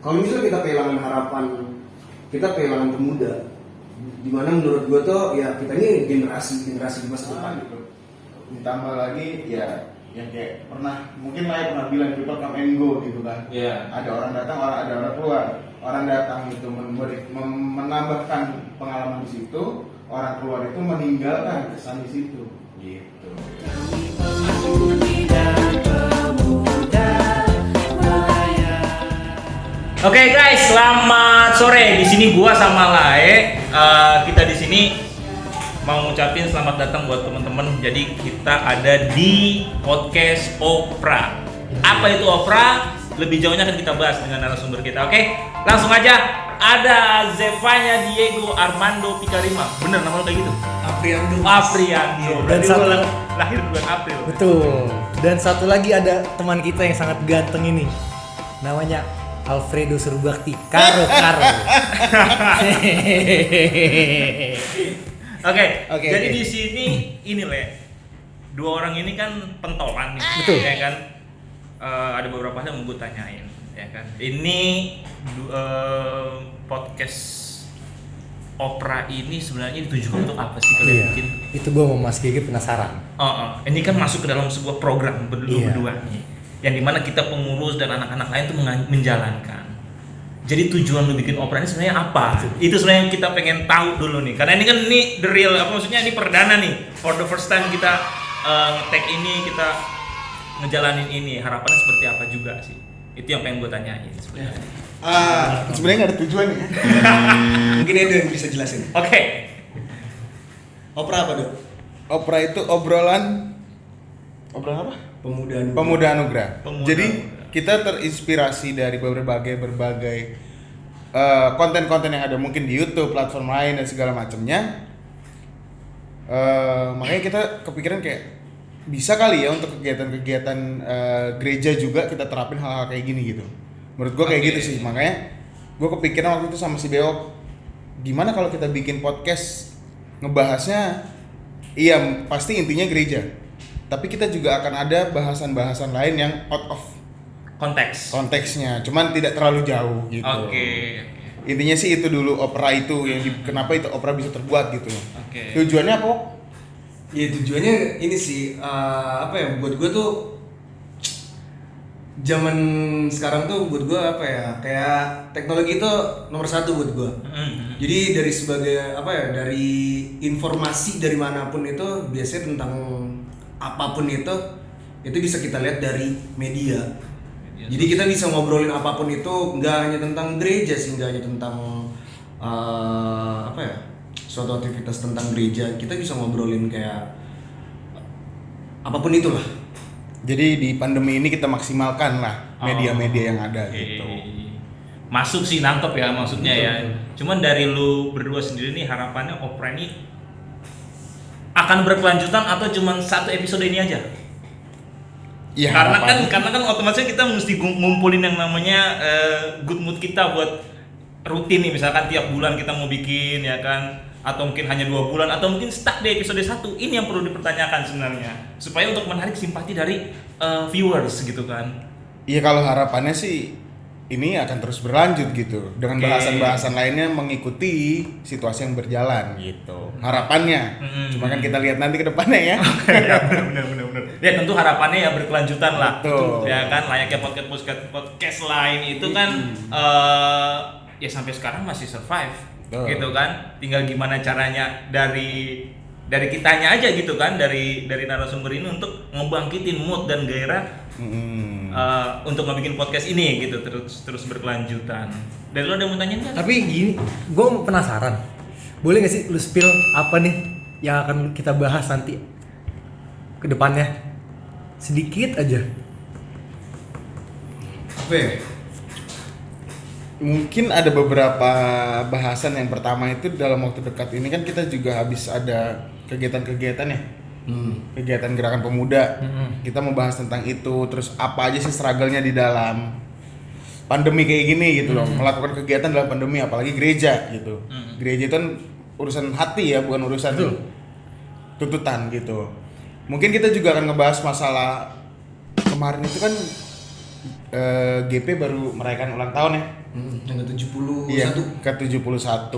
kalau misalnya kita kehilangan harapan, kita kehilangan pemuda. Dimana menurut gue tuh ya kita ini generasi di masa depan gitu. Ditambah lagi ya yang kayak mungkin saya pernah bilang people come and go gitu kan. Iya. Ada orang datang, ada orang keluar. Orang datang itu menambahkan pengalaman di situ, orang keluar itu meninggalkan kesan di situ. Gitu. Oke guys, selamat sore. Di sini gua sama Lae. Kita di sini mau ngucapin selamat datang buat teman-teman. Jadi kita ada di podcast Opera. Apa itu Opera? Lebih jauhnya akan kita bahas dengan narasumber kita. Oke, langsung aja. Ada Zevanya Diego Armando Picarima. Bener nama lo kayak gitu? Apriando. Dan satu lahir bulan April. betul. Dan satu lagi ada teman kita yang sangat ganteng ini. Namanya Alfredo Surbakti. Karo. Oke, Oke. jadi di sini ini Le, dua orang ini kan pentolan nih, Betul. ya kan? Ada beberapa hal yang mau gue tanyain, ya kan? Ini podcast Opera ini sebenarnya ditujukan untuk apa sih kalian Iya. bikin? Itu gue mau Mas Gigi penasaran. Ini kan masuk ke dalam sebuah program berdua nih, yang dimana kita pengurus dan anak-anak lain tuh menjalankan. Jadi tujuan lu bikin Opera ini sebenarnya apa? Itu sebenarnya yang kita pengen tahu dulu nih. Karena ini kan the real, maksudnya ini perdana nih. For the first time kita nge-tag ini, kita ngejalanin ini. Harapannya seperti apa juga sih? Itu yang pengen gue tanyain sebenarnya. Sebenarnya nggak ada tujuan ya. Mungkin Edo yang bisa jelasin. Oke. Opera apa dok? Opera itu obrolan apa? Pemuda Anugerah. Pemuda Jadi Anugerah. kita terinspirasi dari berbagai konten-konten yang ada mungkin di YouTube, platform lain dan segala macamnya. Makanya kita kepikiran kayak bisa kali ya untuk kegiatan-kegiatan gereja juga kita terapin hal-hal kayak gini gitu. Menurut gua kayak Oke. gitu sih. Makanya gua kepikiran waktu itu sama si Beok, gimana kalau kita bikin podcast ngebahasnya, iya pasti intinya gereja. Tapi kita juga akan ada bahasan-bahasan lain yang out of konteksnya, cuman tidak terlalu jauh gitu. Oke. Intinya sih itu dulu Opera itu yang kenapa itu Opera bisa terbuat gitu. Oke. Tujuannya apa? Ya tujuannya ini sih apa ya, buat gue tuh zaman sekarang tuh buat gue apa ya, kayak teknologi itu nomor satu buat gue. Jadi dari sebagai apa ya, dari informasi dari manapun itu biasanya tentang apapun itu bisa kita lihat dari media. Jadi kita bisa ngobrolin apapun itu, nggak hanya tentang gereja sih, nggak hanya tentang apa ya, suatu aktivitas tentang gereja. Kita bisa ngobrolin kayak apapun itulah. Jadi di pandemi ini kita maksimalkan lah media-media yang ada gitu. Masuk sih, nangkep ya maksudnya ya. Cuman dari lu berdua sendiri nih, harapannya Opera ini akan berkelanjutan atau cuman satu episode ini aja? Ya, karena harapannya. kan otomatis kita mesti ngumpulin yang namanya good mood kita buat rutin nih, misalkan tiap bulan kita mau bikin ya kan, atau mungkin hanya 2 bulan, atau mungkin stuck di episode 1. Ini yang perlu dipertanyakan sebenarnya, supaya untuk menarik simpati dari viewers gitu kan. Iya, kalau harapannya sih ini akan terus berlanjut gitu dengan Oke. bahasan-bahasan lainnya mengikuti situasi yang berjalan gitu. Harapannya. Cuma kan kita lihat nanti ke depannya ya. Ya benar. Ya tentu harapannya ya berkelanjutan lah. Betul. Ya kan, layaknya podcast lain itu kan ya sampai sekarang masih survive. Betul. Gitu kan. Tinggal gimana caranya dari kitanya aja gitu kan, dari narasumber ini untuk ngebangkitin mood dan gairah untuk ngebikin podcast ini gitu, terus berkelanjutan. Dari lo ada yang mau tanyain nggak? Tapi gini, gue penasaran. Boleh gak sih lu spill apa nih yang akan kita bahas nanti ke depannya? Sedikit aja. Apa ya? Mungkin ada beberapa bahasan. Yang pertama itu dalam waktu dekat ini kan kita juga habis ada kegiatan-kegiatan ya. Kegiatan gerakan pemuda. Kita mau bahas tentang itu, terus apa aja sih struggle-nya di dalam pandemi kayak gini gitu loh. Melakukan kegiatan dalam pandemi, apalagi gereja gitu. Gereja itu kan urusan hati ya, bukan urusan tuntutan gitu. Mungkin kita juga akan ngebahas masalah kemarin itu kan GP baru merayakan ulang tahun ya. Yang ke-71. Iya, ke-71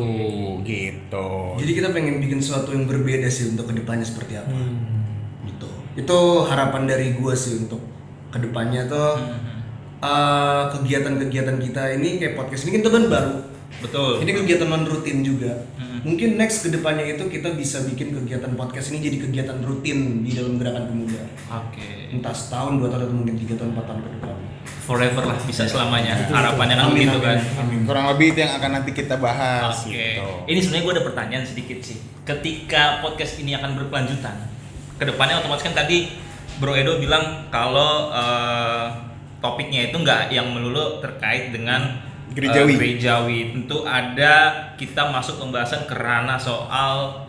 gitu. Jadi kita pengen bikin sesuatu yang berbeda sih untuk kedepannya seperti apa. Gitu. Itu harapan dari gua sih untuk kedepannya tuh kegiatan-kegiatan kita ini kayak podcast ini kan baru. Betul. Ini kegiatan non rutin juga. Mungkin next kedepannya itu kita bisa bikin kegiatan podcast ini jadi kegiatan rutin di dalam gerakan pemuda. Oke. Entah setahun, 2 tahun, atau mungkin 3 tahun, 4 tahun ke depan. Forever lah, bisa selamanya. Harapannya kan Amin, begitu kan. amin. Kurang lebih itu yang akan nanti kita bahas Oke. gitu. Ini sebenarnya gue ada pertanyaan sedikit sih. Ketika podcast ini akan berkelanjutan, kedepannya otomatis kan tadi Bro Edo bilang kalau topiknya itu nggak yang melulu terkait dengan gerejawi. Tentu ada kita masuk pembahasan ke ranah soal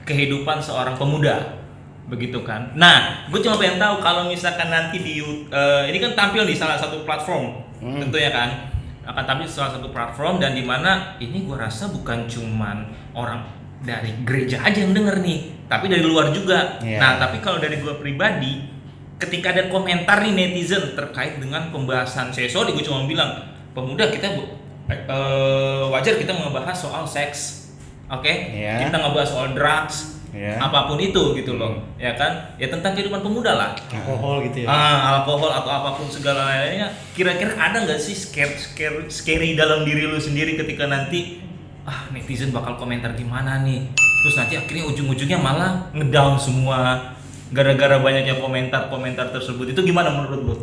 kehidupan seorang pemuda, begitu kan. Nah, gue cuma pengen tahu kalau misalkan nanti ini kan tampil di salah satu platform, tentunya kan akan tampil di salah satu platform, dan dimana ini gue rasa bukan cuman orang dari gereja aja yang denger nih, tapi dari luar juga. Iya. Nah, tapi kalau dari gue pribadi, ketika ada komentar nih netizen terkait dengan pembahasan sorry gue cuma bilang pemuda kita wajar kita ngebahas soal seks, oke? Iya. Kita ngebahas soal drugs, apapun itu gitu loh, ya kan? Ya tentang kehidupan pemuda lah. Alkohol gitu ya. Alkohol atau apapun segala lainnya. Kira-kira ada nggak sih scary dalam diri lu sendiri ketika nanti netizen bakal komentar gimana nih? Terus nanti akhirnya ujung-ujungnya malah ngedown semua gara-gara banyaknya komentar tersebut. Itu gimana menurut lu?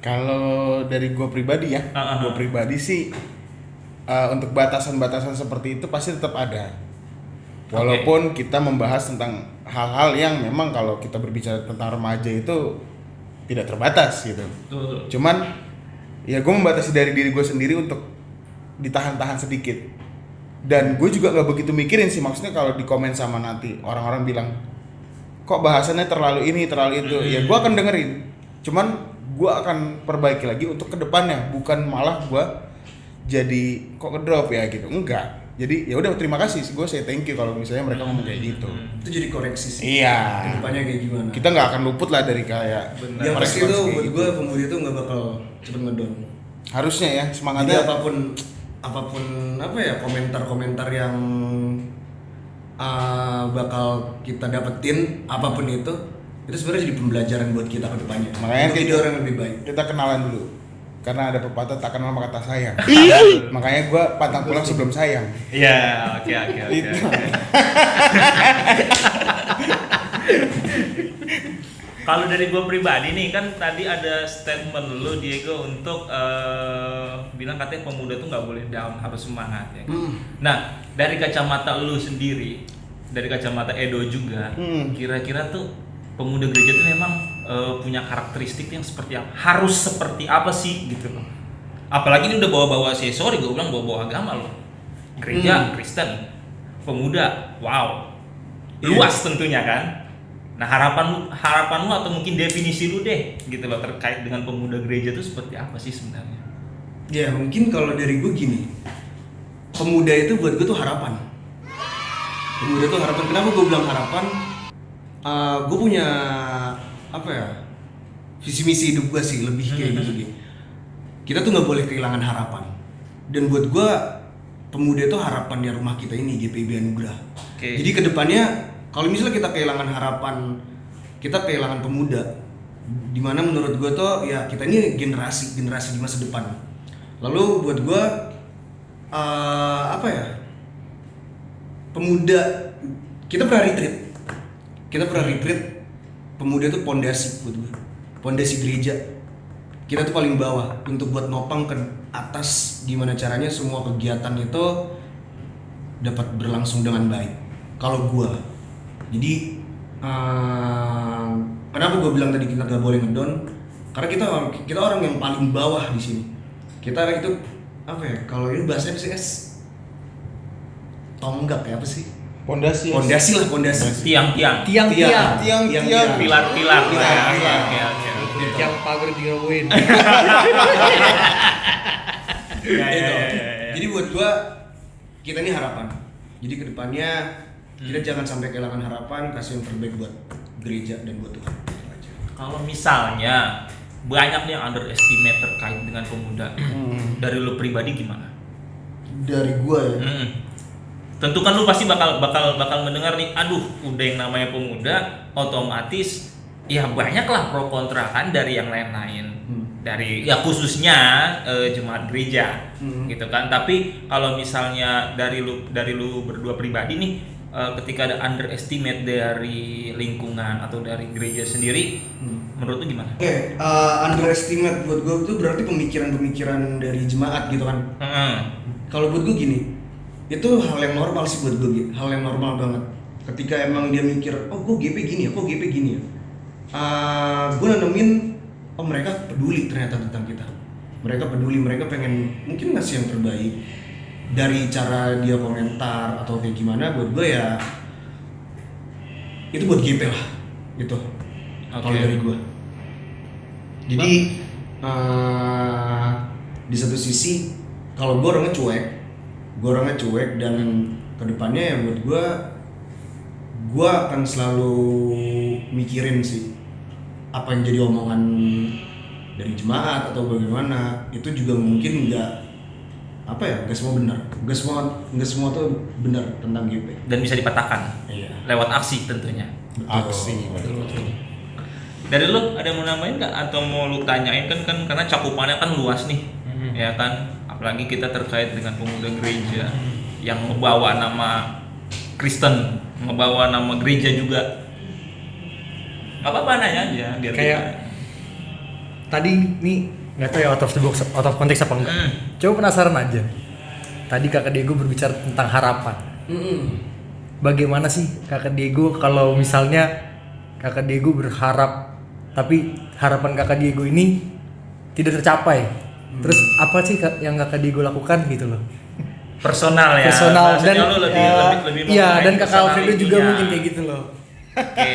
Kalau dari gue pribadi ya, gue pribadi sih untuk batasan-batasan seperti itu pasti tetap ada. Walaupun kita membahas tentang hal-hal yang memang kalau kita berbicara tentang remaja itu tidak terbatas gitu. Betul. Cuman ya gue membatasi dari diri gue sendiri untuk ditahan-tahan sedikit. Dan gue juga nggak begitu mikirin sih, maksudnya kalau di komen sama nanti orang-orang bilang kok bahasannya terlalu ini terlalu itu, ya gue akan dengerin. Cuman gue akan perbaiki lagi untuk kedepannya, bukan malah gue jadi kok ngedrop ya gitu, enggak. Jadi ya udah terima kasih, gue say thank you kalau misalnya mereka ngomong kayak gitu. Itu jadi koreksi sih. Iya. Kedepannya kayak gimana? Kita nggak akan luput lah dari kayak Yang pasti itu respons kayak buat gitu. gue pemuda itu nggak bakal cepet ngedown. Harusnya ya Jadi semangatnya. apapun apa ya komentar-komentar yang bakal kita dapetin apapun itu sebenarnya jadi pembelajaran buat kita ke depannya. Makanya untuk jadi orang yang lebih baik. Kita kenalan dulu. Karena ada pepatah tak kenal maka tak sayang. Makanya gue pantang pulang sebelum sayang. Iya, oke. Kalau dari gue pribadi nih, kan tadi ada statement lu Diego untuk bilang katanya pemuda tuh nggak boleh down, harus semangat ya. Nah, dari kacamata lu sendiri, dari kacamata Edo juga, kira-kira tuh pemuda gereja itu memang punya karakteristik yang seperti apa? Harus seperti apa sih gitu loh? Apalagi ini udah bawa-bawa sorry gue bilang bawa-bawa agama loh. Gereja Kristen, pemuda, wow, luas tentunya kan. Nah harapan lu atau mungkin definisi lu deh gitu loh terkait dengan pemuda gereja itu seperti apa sih sebenarnya? Ya mungkin kalau dari gue gini, pemuda itu buat gue tuh harapan. Pemuda tuh harapan. Kenapa gue bilang harapan? Gue punya apa ya, visi misi hidup gue sih lebih kayak gitu. Kita tuh nggak boleh kehilangan harapan. Dan buat gue pemuda itu harapannya rumah kita ini GPIB Anugerah. Jadi kedepannya kalau misalnya kita kehilangan harapan, kita kehilangan pemuda, dimana menurut gue tuh ya kita ini generasi di masa depan. Lalu buat gue apa ya, pemuda kita pernah retreat, pemuda itu pondasi buat gue, pondasi gereja. Kita tuh paling bawah untuk buat nopang ke atas, gimana caranya semua kegiatan itu dapat berlangsung dengan baik. Kalau gue, jadi kenapa gue bilang tadi kita gak boleh ngedown? Karena kita orang yang paling bawah di sini. Kita itu apa ya? Kalau ini bahasanya sih tonggak ya apa sih? Pondasi. Tiang-tiang. Pilar-pilar. Yang pagar dirawin. Jadi buat gua kita ini harapan. Jadi kedepannya kita jangan sampai kehilangan harapan, kasih yang terbaik buat gereja dan buat Tuhan. Kalau misalnya banyak nih yang underestimate terkait dengan pemuda. Dari lu pribadi gimana? Dari gua ya. Tentu kan lu pasti bakal mendengar nih, aduh udah yang namanya pemuda otomatis ya banyak lah pro kontra kan dari yang lain-lain. Dari ya khususnya jemaat gereja gitu kan. Tapi kalau misalnya dari lu berdua pribadi nih, ketika ada underestimate dari lingkungan atau dari gereja sendiri, menurut lu gimana? Oke, underestimate buat gue itu berarti pemikiran dari jemaat gitu kan. Kalau buat gue gini, itu hal yang normal sih buat gue, hal yang normal banget. Ketika emang dia mikir, oh gue GP gini ya, kok GP gini ya. Gue nanemin, oh mereka peduli ternyata tentang kita. Mereka peduli, mereka pengen mungkin ngasih yang terbaik. Dari cara dia komentar atau kayak gimana, buat gue ya itu buat GP lah, gitu. Kalau dari gue. Jadi di satu sisi kalau gue orangnya cuek dan kedepannya ya buat gue akan selalu mikirin sih apa yang jadi omongan dari jemaat atau bagaimana. Itu juga mungkin nggak semua benar, nggak semua tuh benar tentang GP Dan bisa dipatahkan lewat aksi tentunya. Aksi. Betul. Dari lu ada mau nambahin nggak atau mau lu tanyain kan karena cakupannya kan luas nih, ya kan? Apalagi kita terkait dengan pemuda gereja yang membawa nama Kristen, membawa nama gereja juga. Gak apa-apa nanya aja biar Kayak tadi nih nggak tahu ya out of the box, out of konteks apa enggak. Coba penasaran aja. Tadi Kakak Diego berbicara tentang harapan. Bagaimana sih Kakak Diego kalau misalnya Kakak Diego berharap tapi harapan Kakak Diego ini tidak tercapai? Terus apa sih yang Kakak Diego lakukan gitu loh? personal ya. Personal Maksudnya dan lu lebih iya mengenai dan Kakak Alfredo juga personality-nya. mungkin kayak gitu loh. Oke.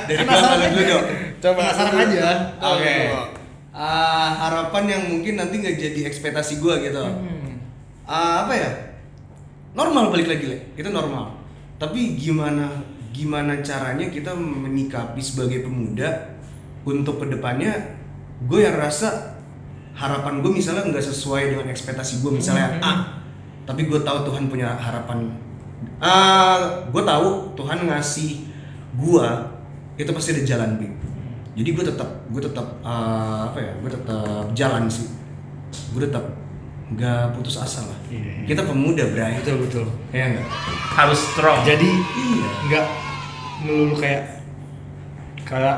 Dari belakang dulu dong. Coba Penasaran aja. Oke. Harapan yang mungkin nanti nggak jadi ekspektasi gue gitu. Apa ya? Normal balik lagi Le. Itu normal. Tapi gimana caranya kita menyikapi sebagai pemuda untuk kedepannya? Gue yang rasa harapan gue misalnya nggak sesuai dengan ekspektasi gue misalnya tapi gue tahu Tuhan punya harapan. Gue tahu Tuhan ngasih gue itu pasti ada jalan B. Jadi gue tetap gue tetap jalan sih. Gue tetap nggak putus asa lah. Iya. Kita pemuda Bray. Betul. Ya nggak? Harus strong. Jadi nggak melulu kayak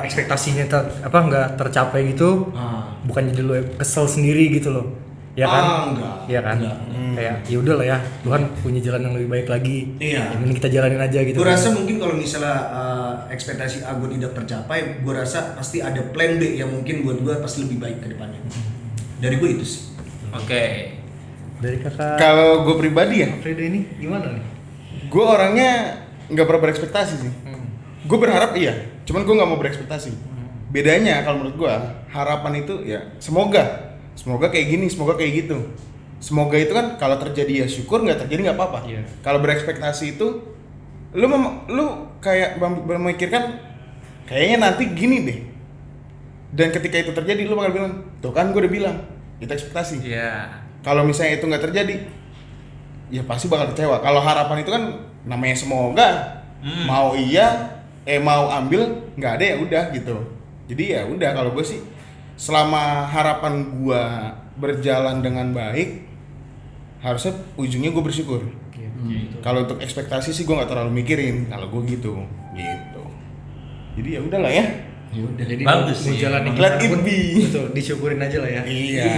ekspektasinya nggak tercapai gitu. Bukan jadi lu kesel sendiri gitu loh. Ya kan? Enggak. Iya kan? Enggak. Kayak ya udah lah ya, Tuhan punya jalan yang lebih baik lagi. Iya. Yang ini kita jalanin aja gitu. Gue rasa mungkin kalau misalnya ekspektasi A gue tidak tercapai, gue rasa pasti ada plan B yang mungkin buat gue pasti lebih baik ke depannya. Dari gue itu sih. Oke. Dari Kakak Kalau gue pribadi ya, Alfredo ini gimana nih? gue orangnya nggak pernah berekspektasi sih. Gue berharap iya, cuman gue nggak mau berekspektasi. Bedanya kalau menurut gue, harapan itu ya semoga kayak gini, semoga kayak gitu. Semoga itu kan kalau terjadi ya syukur, nggak terjadi nggak apa-apa. Iya. Kalau berekspektasi itu, lu kayak memikirkan kayaknya nanti gini deh. Dan ketika itu terjadi, lu bakal bilang, tuh kan gue udah bilang, itu ekspektasi. Iya. Kalau misalnya itu nggak terjadi, ya pasti bakal kecewa. Kalau harapan itu kan namanya semoga, mau mau ambil nggak ada ya udah gitu. Jadi ya udah kalau gue sih selama harapan gue berjalan dengan baik, harusnya ujungnya gue bersyukur. Kalau untuk ekspektasi sih gue nggak terlalu mikirin kalau gue gitu. Jadi ya udahlah ya. Ya udah. Jadi Bagus mau sih. jalan yang Let gimana it pun, be. betul, disyukurin aja lah ya. Iya.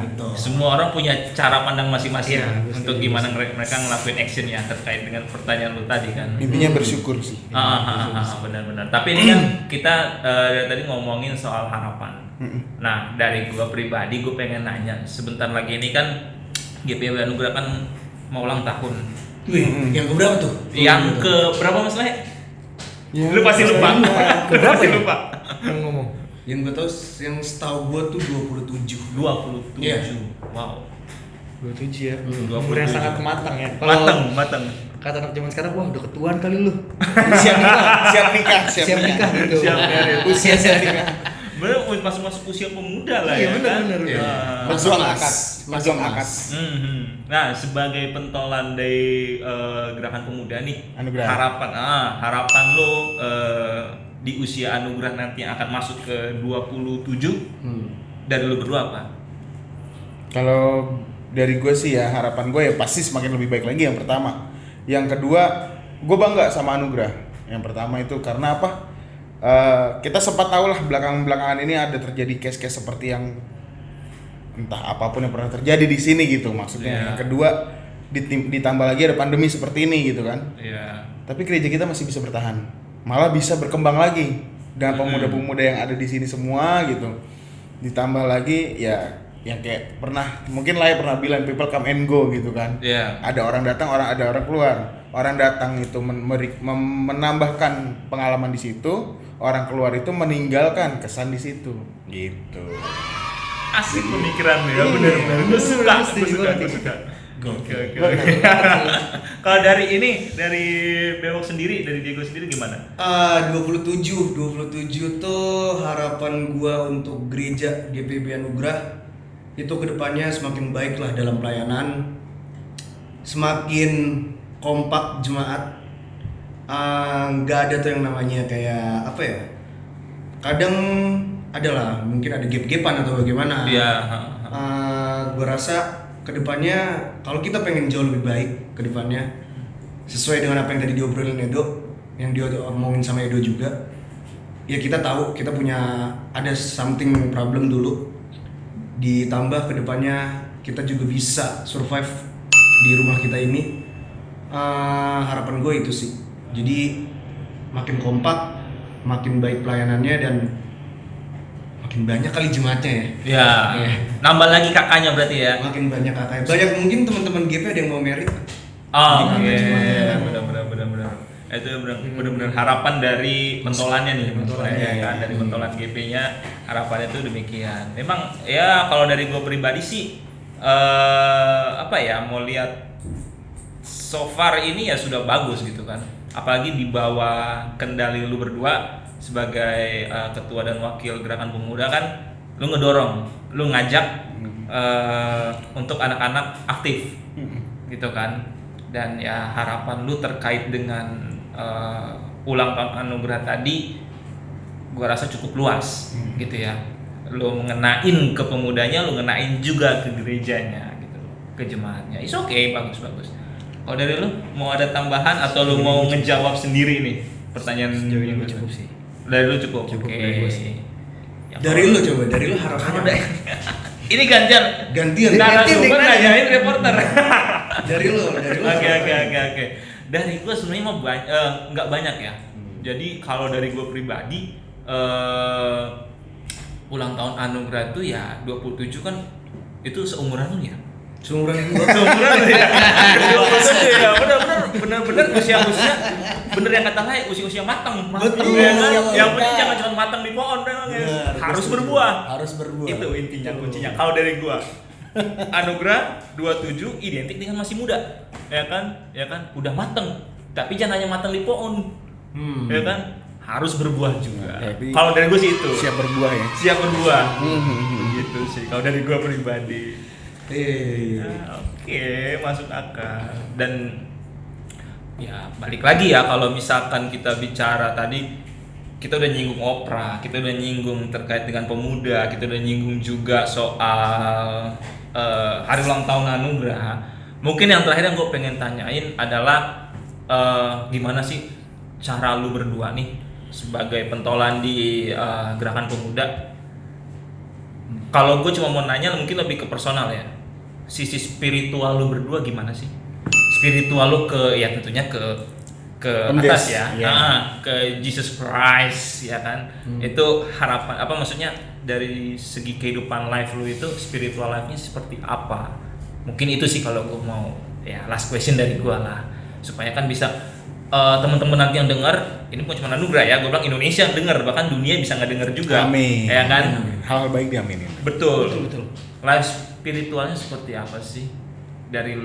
Betul. Semua orang punya cara pandang masing-masing Iya, betul, untuk gimana mereka ngelakuin action ya terkait dengan pertanyaan lu tadi kan. Intinya bersyukur sih. Benar-benar. Tapi ini kan kita dari tadi ngomongin soal harapan. Nah, dari gua pribadi gua pengen nanya, sebentar lagi ini kan GPW Anugerah kan mau ulang tahun. Wih, yang keberapa tuh? Yang ke berapa Mas Le? Ya, Lu pasti lupa. Keberapa Pasti ya? lupa. Yang ngomong. Yang gue tau, yang setahu gue tuh 27. 27. Iya. Wow. 27 ya. 27. Umur yang sangat matang ya. Mateng. Kata anak zaman sekarang, wah udah ketuaan kali lu. Siap nikah. Siap nikah gitu. Siap. Usia siap nikah. sebenarnya masuk usia pemuda lah Iya, ya benar, kan. benar, benar. Ya. Berjuang Mas. akad, Mas. berjuang akad. Nah, sebagai pentolan dari gerakan pemuda nih, Anugerah. harapan lo di usia anugerah nanti yang akan masuk ke 27 dari lo berdua apa? Kalau dari gue sih ya harapan gue ya pasti semakin lebih baik lagi yang pertama. Yang kedua, gue bangga sama anugerah. Yang pertama itu karena apa? Kita sempat tahu lah belakangan ini ada terjadi case-case seperti yang entah apapun yang pernah terjadi di sini gitu maksudnya. Iya. Yang kedua ditambah lagi ada pandemi seperti ini gitu kan. Iya. Tapi gereja kita masih bisa bertahan, malah bisa berkembang lagi dengan pemuda-pemuda yang ada di sini semua gitu. Ditambah lagi ya yang kayak mungkin Lai pernah bilang people come and go gitu kan. Iya. Ada orang datang, ada orang keluar. Orang datang itu menambahkan pengalaman di situ, orang keluar itu meninggalkan kesan di situ. Gitu. Asik pemikiran ya, benar-benar. Gue suka. Oke. Kalau dari Bewok sendiri, dari Diego sendiri gimana? 27 tuh harapan gua untuk gereja GPB Anugerah itu kedepannya semakin baik lah dalam pelayanan, semakin kompak jemaat, nggak ada tuh yang namanya kayak apa ya, kadang adalah mungkin ada gap-gapan atau bagaimana. Iya. Gue rasa kedepannya kalau kita pengen jauh lebih baik kedepannya sesuai dengan apa yang tadi diobrolin Edo, yang dia omongin sama Edo juga, ya kita tahu kita punya ada something problem dulu, ditambah kedepannya kita juga bisa survive di rumah kita ini. Harapan gue itu sih, jadi makin kompak, makin baik pelayanannya dan makin banyak kali jemaatnya ya. Ya. Iya. Nambah lagi kakaknya berarti ya. Makin banyak kakaknya. Banyak mungkin teman-teman GP ada yang mau merit. Oh, Jadi oke. kakak jemaatnya kan. Benar. Itu benar-benar harapan dari pentolannya nih, Pentolannya, ya kan, ya. dari pentolan GP-nya harapannya itu demikian. Memang ya kalau dari gue pribadi sih apa ya, mau lihat so far ini ya sudah bagus gitu kan. Apalagi di bawah kendali lu berdua sebagai ketua dan wakil gerakan pemuda kan, lu ngedorong, lu ngajak untuk anak-anak aktif gitu kan. Dan ya harapan lu terkait dengan ulang tahun anugerah tadi gua rasa cukup luas gitu ya. Lu ngenain ke pemudanya, lu ngenain juga ke gerejanya gitu, ke jemaatnya. It's okay, bagus. Kalau dari lu mau ada tambahan atau lu mau ngejawab sendiri nih pertanyaan Sejauh ini gue cukup sih. dari lu cukup. Cukup Oke. dari gua sih. Ya, Dari kalau- lu coba, dari lu harapannya. Ini gantian. Gantian. Narasumber nanyain reporter. Dari lu. Oke. Dari gue sebenarnya mah nggak banyak ya. Jadi kalau dari gue pribadi ulang tahun anugerah itu ya 27 kan itu seumuran lu ya. Seumuran gua. Seumuran lu ya. 27 ya. Benar usia bener yang kata Lai, usia matang. Betul. Ya kan? Iya, Yang iya. penting jangan cuma matang di pohon memang ya. Benar, Harus betul. berbuah. Harus berbuah. Itu intinya kuncinya. Kalau dari gua anugerah 27 identik dengan masih muda. Ya kan? Udah mateng. Tapi jangan hanya mateng di pohon. Ya kan? Harus berbuah juga. Jadi, Kalau dari gua sih itu. siap berbuah ya. Siap berbuah. Gitu sih. Kalau dari gua pribadi. Oke, masuk akal. Dan ya balik lagi ya, kalau misalkan kita bicara tadi, kita udah nyinggung opera, kita udah nyinggung terkait dengan pemuda, kita udah nyinggung juga soal hari ulang tahun anugerah. Mungkin yang terakhir yang gue pengen tanyain adalah gimana sih cara lu berdua nih sebagai pentolan di gerakan pemuda. Kalau gue cuma mau nanya mungkin lebih ke personal ya, sisi spiritual lu berdua gimana sih? Spiritual lu ke ya tentunya ke atas ya, ke Jesus Christ ya kan. Itu harapan apa, maksudnya dari segi kehidupan life lu itu spiritual life-nya seperti apa? Mungkin itu sih kalau gue mau ya last question dari gue lah, supaya kan bisa teman-teman nanti yang dengar, ini bukan cuma anugerah ya, gue bilang Indonesia dengar, bahkan dunia bisa nggak dengar juga. Amin. Ya kan? Amin. Hal baik diaminin. Betul. Life spiritualnya seperti apa sih? Dari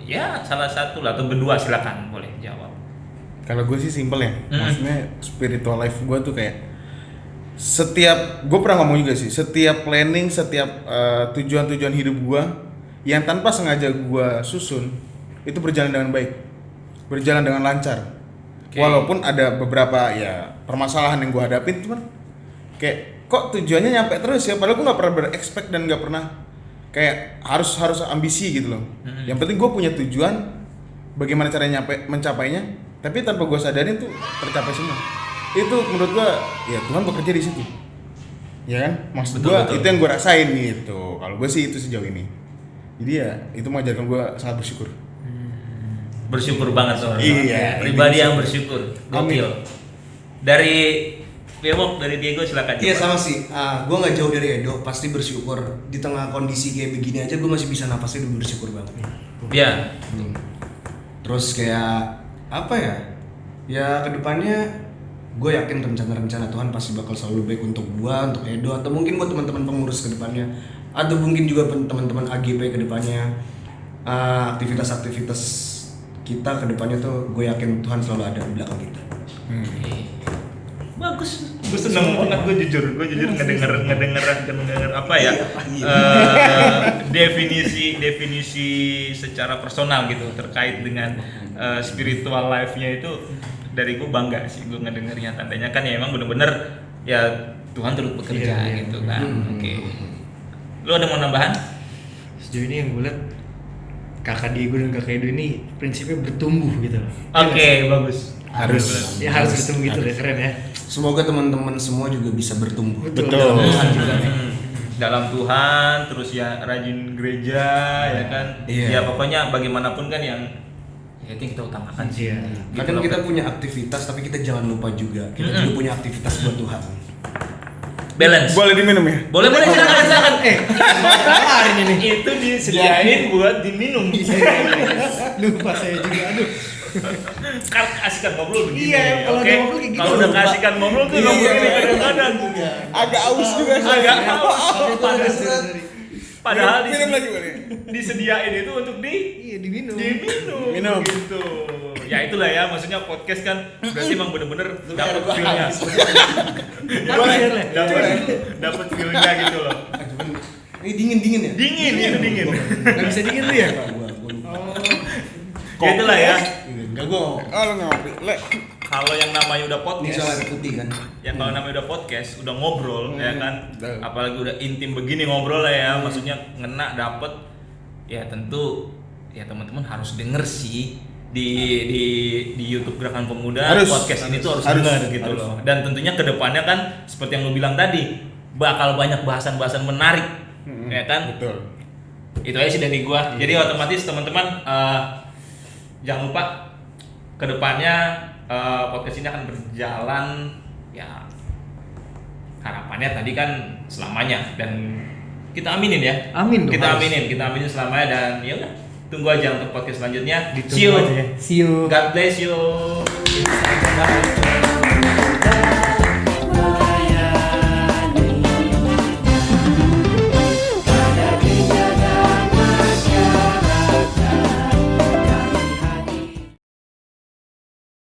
ya salah satu lah atau berdua, silakan boleh jawab. Kalau gue sih simple ya, maksudnya spiritual life gue tuh kayak gue pernah ngomong juga sih, setiap planning, setiap tujuan-tujuan hidup gue yang tanpa sengaja gue susun itu berjalan dengan baik, berjalan dengan lancar. Walaupun ada beberapa ya permasalahan yang gue hadapin, cuman kayak kok tujuannya nyampe terus ya, padahal gue nggak pernah berekspek dan nggak pernah kayak harus ambisi gitu loh. Yang penting gue punya tujuan, bagaimana caranya mencapainya, tapi tanpa gue sadarin tuh tercapai semua. Itu menurut gue ya Tuhan bekerja di situ, ya kan? Maksud gue itu yang gue rasain gitu. Kalau gue sih itu sejauh ini. Jadi ya itu mengajarkan gue sangat bersyukur. Bersyukur banget soalnya. Iya. Pribadi yang bersyukur. Gokil. Amin. Dari Bewok, dari Diego silakan. Iya sama sih, gue nggak jauh dari Edo, pasti bersyukur di tengah kondisi kayak begini aja gue masih bisa napasnya udah bersyukur banget. Iya. Terus kayak apa ya? Ya kedepannya gue yakin rencana-rencana Tuhan pasti bakal selalu baik untuk gue, untuk Edo, atau mungkin buat teman-teman pengurus kedepannya, atau mungkin juga teman-teman AGP kedepannya, aktivitas-aktivitas kita kedepannya tuh gue yakin Tuhan selalu ada di belakang kita. Bagus. Gue seneng banget, gue jujur ngedenger apa ya? Definisi secara personal gitu terkait dengan spiritual life-nya itu dari gue bangga sih gue ngedengernya. Tandanya kan ya emang bener-bener ya Tuhan turut bekerja gitu kan. Oke. Lu ada mau nambahan? Sejauh ini yang gue lihat kakak Diego dan kakak Edo ini prinsipnya bertumbuh gitu loh. Oke, bagus. Harus bertumbuh gitu, keren ya. Semoga teman-teman semua juga bisa bertumbuh. Betul. Dalam Tuhan juga ya. Dalam Tuhan, terus ya rajin gereja, ya kan. Iya. Ya pokoknya bagaimanapun kan yang ya itu yang kita utamakan sih. Iya. Gitu Kadang loh. kita punya aktivitas tapi kita jangan lupa juga kita juga punya aktivitas buat Tuhan. Balance. boleh diminum ya? Boleh silakan. Kemarin ini. Itu disediain buat diminum. Lupa saya juga, aduh. Kan kasihkan ngobrol begini. Iya, kalau oke? udah ngobrol kayak gitu Kalau udah lupa. kasihkan ngobrol tuh ngobrol ini kadang-kadang. Agak aus juga sih. Agak haus. Padahal Minum lagi boleh. disediain itu untuk Iya, diminum. Minum. gitu. Ya itulah ya, maksudnya podcast kan berarti emang bener-bener dapat feel-nya. Dapat feel-nya gitu loh. Ini dingin ya? Dingin. Nggak bisa dingin lu ya? Gua lupa. Ya itulah ya. Enggak gua. Oh lu ngopi. Kalau yang namanya udah Ini podcast, soal air putih kan. ya kalau namanya udah podcast, udah ngobrol ya kan, betul. apalagi udah intim begini ngobrol lah ya, maksudnya ngena dapet, ya tentu ya teman-teman harus denger sih di YouTube Gerakan Pemuda podcast ini tuh harus denger gitu loh. Dan tentunya kedepannya kan seperti yang lu bilang tadi bakal banyak bahasan-bahasan menarik, ya kan? Betul. Itu aja sih dari gua. Jadi otomatis teman-teman jangan lupa kedepannya podcast ini akan berjalan ya harapannya tadi kan selamanya dan kita aminin ya. Amin dong, Kita harus. aminin selamanya dan ya udah tunggu aja untuk podcast selanjutnya. Ditunggu aja ya. See you. God bless you.